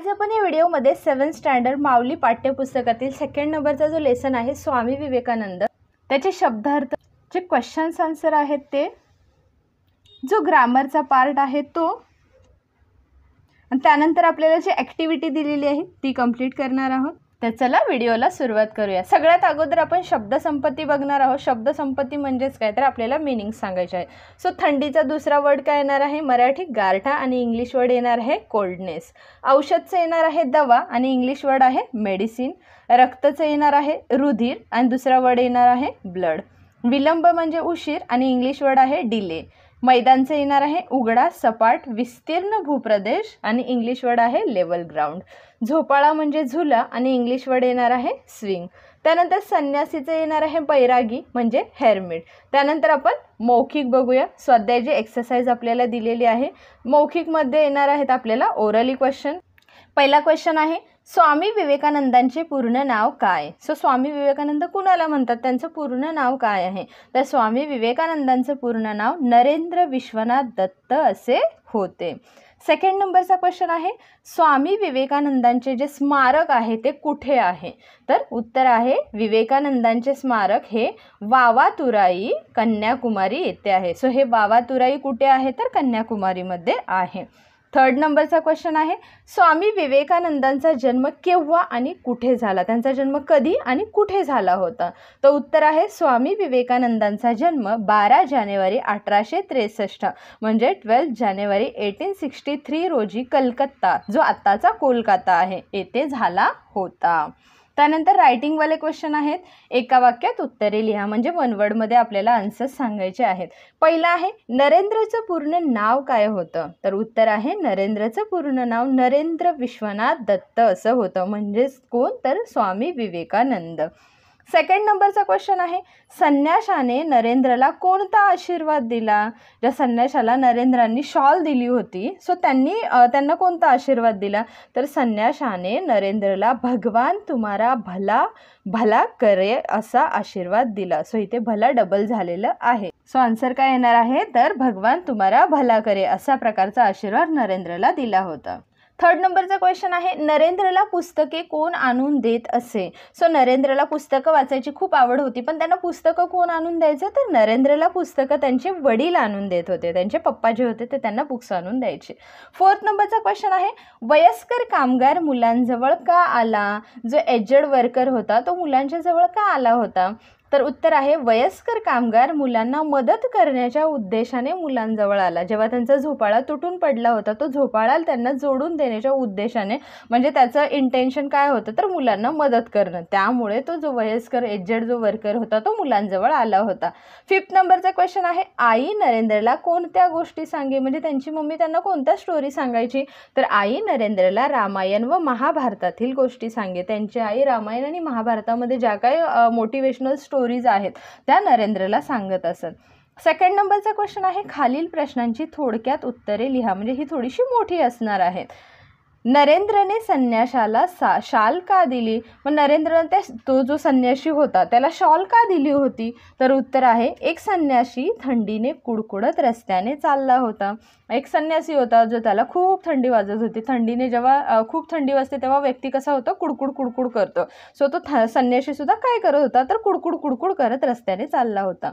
आज आपण या व्हिडिओमध्ये 7th स्टँडर्ड माऊली पाठ्यपुस्तकातील सेकंड नंबरचा जो लेसन आहे स्वामी विवेकानंद त्याचे शब्दार्थ जे क्वेश्चन्स आन्सर आहेत ते, जो ग्रामरचा पार्ट आहे तो, आणि त्यानंतर आपल्याला जी ॲक्टिव्हिटी दिलेली आहे ती कंप्लीट करणार आहोत। तर चला व्हिडिओला सुरुवात करूया। सगळ्यात अगोदर आपण शब्दसंपत्ती बघणार आहोत। शब्दसंपत्ती म्हणजेच काय तर आपल्याला मीनिंग सांगायचे आहे। सो थंडीचा दुसरा वर्ड काय येणार आहे? मराठी गारठा आणि इंग्लिश वर्ड येणार आहे कोल्डनेस। औषधचं येणार आहे दवा आणि इंग्लिश वर्ड आहे मेडिसिन। रक्तचं येणार आहे रुधिर आणि दुसरा वर्ड येणार आहे ब्लड। विलंब म्हणजे उशीर आणि इंग्लिश वर्ड आहे डिले। मैदानचं येणार आहे उघडा सपाट विस्तीर्ण भूप्रदेश आणि इंग्लिश वर्ड आहे लेवल ग्राउंड। झोपाळा म्हणजे झुला आणि इंग्लिश वर्ड येणार आहे स्विंग। त्यानंतर संन्यासीचं येणार आहे बैरागी म्हणजे हेरमिट। त्यानंतर आपण मौखिक बघूया। स्वाध्यायाची एक्सरसाइज आपल्याला दिलेली आहे। मौखिकमध्ये येणार आहेत आपल्याला ओरली क्वेश्चन। पहिला क्वेश्चन आहे स्वामी विवेकानंदांचे पूर्ण नाव काय? सो स्वामी विवेकानंद कुणाला म्हणतात, त्यांचं पूर्ण नाव काय आहे? तर स्वामी विवेकानंदांचं पूर्ण नाव नरेंद्र विश्वनाथ दत्त असे होते। सेकंड नंबरचा क्वेश्चन आहे स्वामी विवेकानंदांचे जे स्मारक आहे ते कुठे आहे? तर उत्तर आहे विवेकानंदांचे स्मारक हे वावातुराई कन्याकुमारी येथे आहे। सो हे वावातुराई कुठे आहे? तर कन्याकुमारीमध्ये आहे। थर्ड नंबरचा क्वेश्चन आहे स्वामी विवेकानंदांचा जन्म केव्हा आणि कुठे झाला? त्यांचा जन्म कधी आणि कुठे झाला होता? तर उत्तर आहे स्वामी विवेकानंदांचा जन्म 12 जानेवारी 1863 म्हणजे 12 जानेवारी 1863 रोजी कलकत्ता, जो आत्ताचा कोलकाता आहे, येथे झाला होता। त्यानंतर रायटिंगवाले क्वेश्चन आहेत। एका वाक्यात उत्तरे लिहा म्हणजे वन वर्डमध्ये आपल्याला आन्सर्स सांगायचे आहेत। पहिला आहे नरेंद्रचं पूर्ण नाव काय होतं? तर उत्तर आहे नरेंद्रचं पूर्ण नाव नरेंद्र विश्वनाथ दत्त असं होतं, म्हणजेच कोण? तर स्वामी विवेकानंद। सेकंड नंबरचा क्वेश्चन आहे संन्याशाने नरेंद्रला कोणता आशीर्वाद दिला? ज्या संन्याशाला नरेंद्रांनी शॉल दिली होती सो त्यांना कोणता आशीर्वाद दिला? तर संन्याशाने नरेंद्रला भगवान तुम्हारा भला भला करे असा आशीर्वाद दिला। सो इथे भला डबल झालेलं आहे। सो आन्सर काय येणार आहे? तर भगवान तुम्हारा भला करे असा प्रकारचा आशीर्वाद नरेंद्रला दिला होता। थर्ड नंबरचा क्वेश्चन आहे नरेंद्रला पुस्तके कोण आणून देत असे? सो नरेंद्रला पुस्तकं वाचायची खूप आवड होती, पण त्यांना पुस्तकं कोण आणून द्यायचं? तर नरेंद्रला पुस्तकं त्यांचे वडील आणून देत होते, त्यांचे पप्पा जे होते ते त्यांना बुक्स आणून द्यायचे। फोर्थ नंबरचा क्वेश्चन आहे वयस्कर कामगार मुलांजवळ का आला? जो एजेड वर्कर होता तो मुलांच्या जवळ का आला होता? तर उत्तर आहे वयस्कर कामगार मुलांना मदत करण्याच्या उद्देशाने मुलांजवळ आला। जेव्हा त्यांचा झोपाळा तुटून पडला होता तो झोपाळा त्यांना जोडून देण्याच्या उद्देशाने, म्हणजे त्याचं इंटेन्शन काय होतं? तर मुलांना मदत करणं, त्यामुळे तो जो वयस्कर एजेड जो वर्कर होता तो मुलांजवळ आला होता। फिफ्थ नंबरचा क्वेश्चन आहे आई नरेंद्रला कोणत्या गोष्टी सांगे? म्हणजे त्यांची मम्मी त्यांना कोणत्या स्टोरी सांगायची? तर आई नरेंद्रला रामायण व महाभारतातील गोष्टी सांगे। त्यांची आई रामायण आणि महाभारतामध्ये ज्या काही मोटिवेशनल स्टोरीज आहेत त्या नरेंद्रला सांगत असत। सेकंड नंबरचा क्वेश्चन आहे खालील प्रश्नांची थोडक्यात उत्तरे लिहा, म्हणजे ही थोडीशी मोठी असणार आहेत। नरेंद्रने संन्याशाला शाल का दिली? मग नरेंद्रने तो जो संन्याशी होता त्याला शॉल का दिली होती? तर उत्तर आहे एक संन्याशी थंडीने कुडकुडत रस्त्याने चालला होता। एक संन्यासी होता जो त्याला खूप थंडी वाजत होती। थंडीने जेव्हा खूप थंडी वाजते तेव्हा व्यक्ती कसा होतो? कुडकुड कुडकुड करतो। सो तो संन्याशी सुद्धा काय करत होता? तर कुडकुड कुडकुड करत रस्त्याने चालला होता।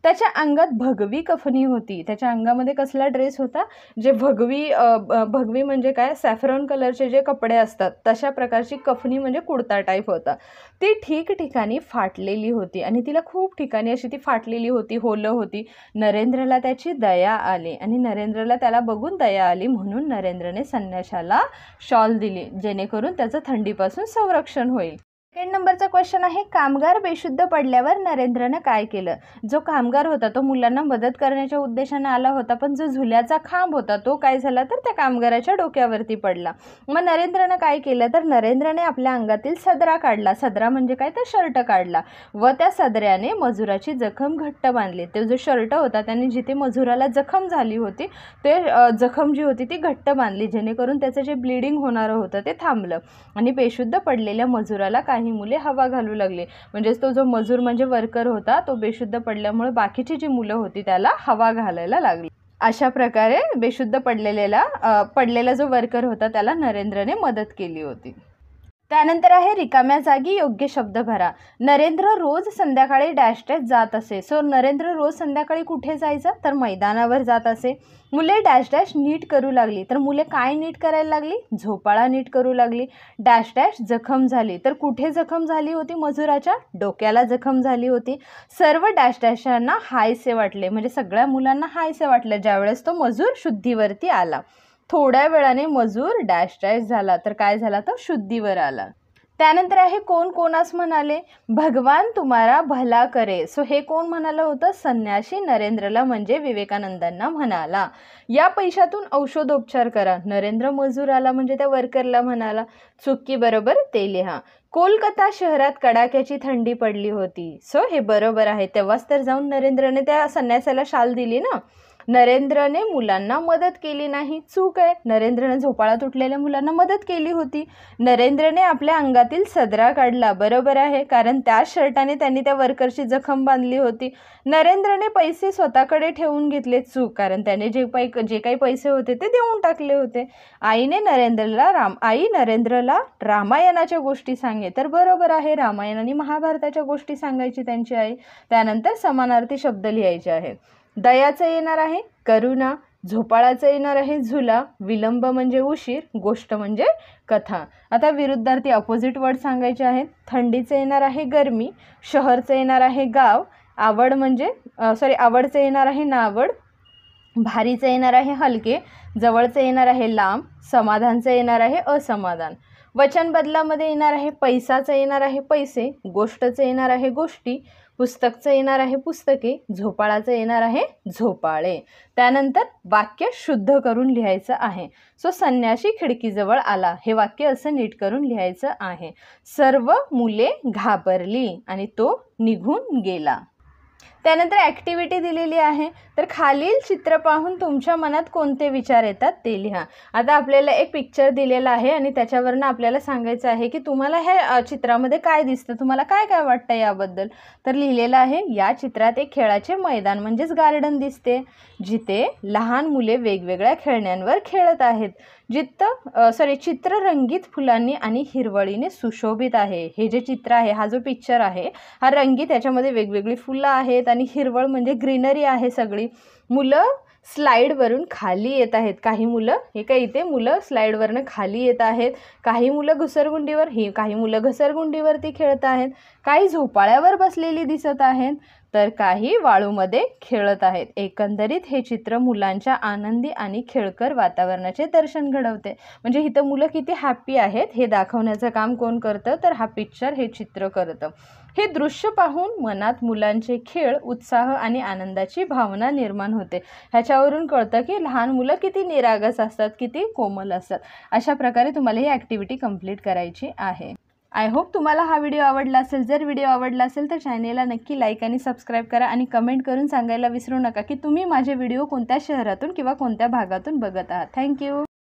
त्याच्या अंगात भगवी कफनी होती। त्याच्या अंगामध्ये कसला ड्रेस होता? जे भगवी म्हणजे काय? सॅफ्रॉन कलरचे जे कपडे असतात तशा प्रकारची कफनी म्हणजे कुर्ता टाईप होता। ती ठिकठिकाणी फाटलेली होती आणि तिला खूप ठिकाणी अशी ती फाटलेली होती, होलं होती। नरेंद्रला त्याची दया आली आणि नरेंद्रला त्याला बघून दया आली, म्हणून नरेंद्रने संन्याशाला शॉल दिली जेणेकरून त्याचं थंडीपासून संरक्षण होईल। सेकंड नंबरचा क्वेश्चन आहे कामगार बेशुद्ध पडल्यावर नरेंद्रने काय केलं? जो कामगार होता तो मुलांना मदत करण्याच्या उद्देशाने आला होता, पण जो झुल्याचा खांब होता तो काय झाला? तर त्या कामगाराच्या डोक्यावरती पडला। मग नरेंद्रने काय केलं? तर नरेंद्रने आपल्या अंगातील सदरा काढला। सदरा म्हणजे काय? तर शर्ट काढला व त्या सदऱ्याने मजुराची जखम घट्ट बांधली। तो जो शर्ट होता त्याने जिथे मजुराला जखम झाली होती ते जखम जी होती ती घट्ट बांधली, जेणेकरून त्याचं जे ब्लिडिंग होणारं होतं ते थांबलं आणि बेशुद्ध पडलेल्या मजुराला काही मुले हवा घालू लागली। म्हणजे तो जो मजूर म्हणजे वर्कर होता तो बेशुद्ध पडल्यामुळे बाकीची जी मुलं होती त्याला हवा घालायला लागली। अशा प्रकारे बेशुद्ध पडलेला जो वर्कर होता त्याला नरेंद्रने मदत केली होती. त्यानंतर आहे रिकाम्या जागी योग्य शब्द भरा. नरेंद्र रोज संध्याकाळी डॅश डॅश जात असे. सो नरेंद्र रोज संध्याकाळी कुठे जायचं, तर मैदानावर जात असे. मुले डॅश डॅश नीट करू लागली. तर मुले काय नीट करायला लागली, झोपाळा नीट करू लागली. डॅश डॅश जखम झाली. तर कुठे जखम झाली होती, मजुराच्या डोक्याला जखम झाली होती. सर्व डॅश डॅशांना हायसे वाटले, म्हणजे सगळ्या मुलांना हायसे वाटले ज्यावेळेस तो मजूर शुद्धीवरती आला. थोड्या वेळाने मजूर डॅश डॅश झाला. तर काय झाला, तो शुद्धीवर आला. त्यानंतर आहे कोण कोणास म्हणाले, भगवान तुम्हारा भला करे. सो हे कोण म्हणालं होतं, संन्यासी नरेंद्रला म्हणजे विवेकानंदांना म्हणाला. या पैशातून औषधोपचार करा. नरेंद्र मजुराला म्हणजे त्या वर्करला म्हणाला. चुकी बरोबर ते लिहा. कोलकाता शहरात कडाक्याची थंडी पडली होती. सो हे बरोबर आहे. तेव्हाच तर जाऊन नरेंद्रने त्या संन्यासाला शाल दिली ना. नरेंद्रने मुलांना मदत केली नाही. चूक आहे. नरेंद्रने झोपाळा तुटलेल्या मुलांना मदत केली होती. नरेंद्रने आपल्या अंगातील सदरा काढला. बरोबर आहे, कारण त्याच शर्टाने त्यांनी त्या वर्करची जखम बांधली होती. नरेंद्रने पैसे स्वतःकडे ठेवून घेतले. चूक, कारण त्याने जे काही पैसे होते ते देऊन टाकले होते. आई नरेंद्रला रामायणाच्या गोष्टी सांगे. तर बरोबर आहे, रामायण आणि महाभारताच्या गोष्टी सांगायची त्यांची आई. त्यानंतर समानार्थी शब्द लिहायचे आहे. दयाचं येणार आहे करुणा, झोपाळाचं येणार आहे झुला, विलंब म्हणजे उशीर, गोष्ट म्हणजे कथा. आता विरुद्धार्थी अपोजिट वर्ड सांगायचे आहेत. थंडीचं येणार आहे गरमी, शहरचं येणार आहे गाव, आवडचं येणार आहे नावड, भारीचं येणार आहे हलके, जवळचं येणार आहे लांब, समाधानचं येणार आहे असमाधान. वचन बदलामध्ये येणार आहे पैसाचं येणार आहे पैसे, गोष्टचं येणार आहे गोष्टी, पुस्तकचं येणार आहे पुस्तके, झोपाळाचं येणार आहे झोपाळे. त्यानंतर वाक्य शुद्ध करून लिहायचं आहे. सो संन्यासी खिडकीजवळ आला. हे वाक्य असं नीट करून लिहायचं आहे. सर्व मुले घाबरली आणि तो निघून गेला. त्यानंतर ॲक्टिव्हिटी दिलेली आहे. तर खालील चित्र पाहून तुमच्या मनात कोणते विचार येतात ते लिहा. आता आपल्याला एक पिक्चर दिलेला आहे आणि त्याच्यावरनं आपल्याला सांगायचं आहे की तुम्हाला ह्या चित्रामध्ये काय दिसतं, तुम्हाला काय काय वाटतं याबद्दल. तर लिहिलेलं आहे, या चित्रात एक खेळाचे मैदान म्हणजेच गार्डन दिसते, जिथे लहान मुले वेगवेगळ्या खेळण्यांवर खेळत आहेत. चित्र रंगीत फुलांनी आणि हिरवळीने सुशोभित आहे. हे जे चित्र आहे, हा जो पिक्चर आहे हा रंगीत, याच्यामध्ये वेगवेगळी फुलं आहेत आणि हिरवळ म्हणजे ग्रीनरी आहे सगळी. मुलं स्लाईडवरून खाली येत आहेत. काही मुलं इथे मुलं स्लाईडवरनं खाली येत आहेत. काही मुलं काही मुलं घसरगुंडीवरती खेळत आहेत. काही झोपाळ्यावर बसलेली दिसत आहेत, तर काही वाळूमध्ये खेळत आहेत. एकंदरीत हे चित्र मुलांच्या आनंदी आणि खेळकर वातावरणाचे दर्शन घडवते. म्हणजे इथं मुलं किती हॅप्पी आहेत हे दाखवण्याचं काम कोण करतं, तर हा पिक्चर हे चित्र करतं. हे दृश्य पाहून मनात मुलांचे खेळ, उत्साह आणि आनंदाची भावना निर्माण होते. ह्याच्यावरून कळतं की लहान मुलं किती निरागस असतात, किती कोमल असतात. अशा प्रकारे तुम्हाला ही ॲक्टिव्हिटी कंप्लीट करायची आहे. आय होप तुम्हाला हा व्हिडिओ आवडला असेल. जर व्हिडिओ आवडला असेल तर चॅनेलला नक्की लाईक आणि सबस्क्राईब करा आणि कमेंट करून सांगायला विसरू नका की तुम्ही माझे व्हिडिओ कोणत्या शहरातून किंवा कोणत्या भागातून बघत आहात. थँक्यू.